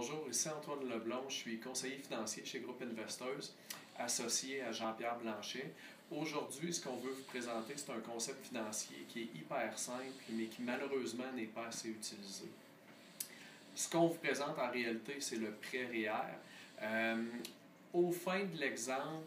Bonjour, ici Antoine Leblond, je suis conseiller financier chez Groupe Investors, associé à Jean-Pierre Blanchet. Aujourd'hui, ce qu'on veut vous présenter, c'est un concept financier qui est hyper simple, mais qui malheureusement n'est pas assez utilisé. Ce qu'on vous présente en réalité, c'est le prêt REER. Au fin de l'exemple,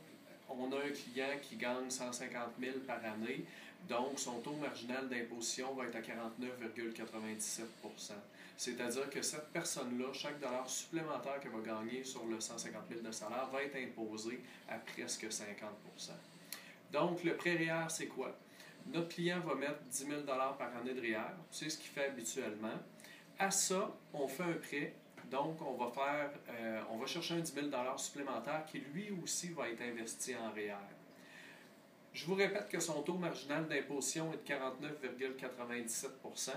on a un client qui gagne 150 000 par année, donc son taux marginal d'imposition va être à 49,97 %. C'est-à-dire que cette personne-là, chaque dollar supplémentaire qu'elle va gagner sur le 150 000 de salaire va être imposé à presque 50 %. Donc, le prêt REER, c'est quoi? Notre client va mettre 10 000 par année de REER, c'est ce qu'il fait habituellement. À ça, on fait un prêt. Donc, on va chercher un 10 000 supplémentaire qui lui aussi va être investi en REER. Je vous répète que son taux marginal d'imposition est de 49,97 %,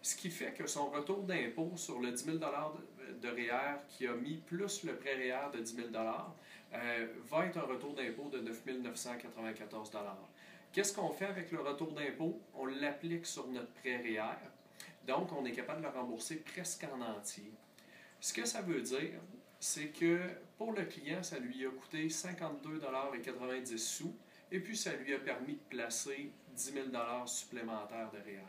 ce qui fait que son retour d'impôt sur le 10 000 de REER qu'il a mis plus le prêt REER de 10 000 va être un retour d'impôt de 9 994 $. Qu'est-ce qu'on fait avec le retour d'impôt? On l'applique sur notre prêt REER. Donc, on est capable de le rembourser presque en entier. Ce que ça veut dire, c'est que pour le client, ça lui a coûté 52,90 $, et puis ça lui a permis de placer 10 000 supplémentaires de REER.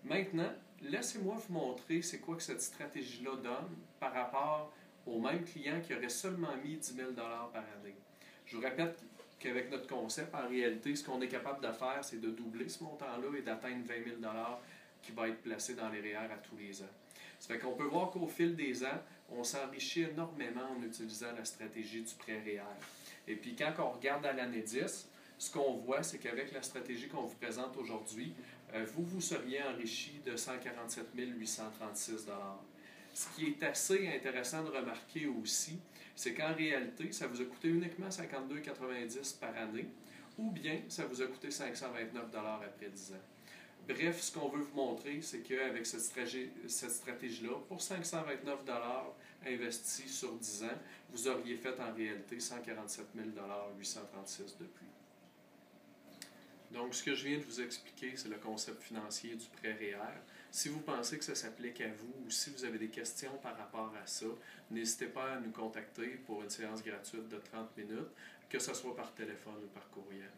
Maintenant, laissez-moi vous montrer c'est quoi que cette stratégie-là donne par rapport au même client qui aurait seulement mis 10 000 par année. Je vous répète qu'avec notre concept, en réalité, ce qu'on est capable de faire, c'est de doubler ce montant-là et d'atteindre 20 000 qui va être placé dans les REER à tous les ans. Ça fait qu'on peut voir qu'au fil des ans, on s'enrichit énormément en utilisant la stratégie du prêt REER. Et puis quand on regarde à l'année 10, ce qu'on voit, c'est qu'avec la stratégie qu'on vous présente aujourd'hui, vous seriez enrichi de 147 836 $. Ce qui est assez intéressant de remarquer aussi, c'est qu'en réalité, ça vous a coûté uniquement 52,90 par année, ou bien ça vous a coûté 529 $ après 10 ans. Bref, ce qu'on veut vous montrer, c'est qu'avec cette stratégie-là, pour 529 $ investis sur 10 ans, vous auriez fait en réalité 147 836 $ de plus. Donc, ce que je viens de vous expliquer, c'est le concept financier du prêt REER. Si vous pensez que ça s'applique à vous ou si vous avez des questions par rapport à ça, n'hésitez pas à nous contacter pour une séance gratuite de 30 minutes, que ce soit par téléphone ou par courriel.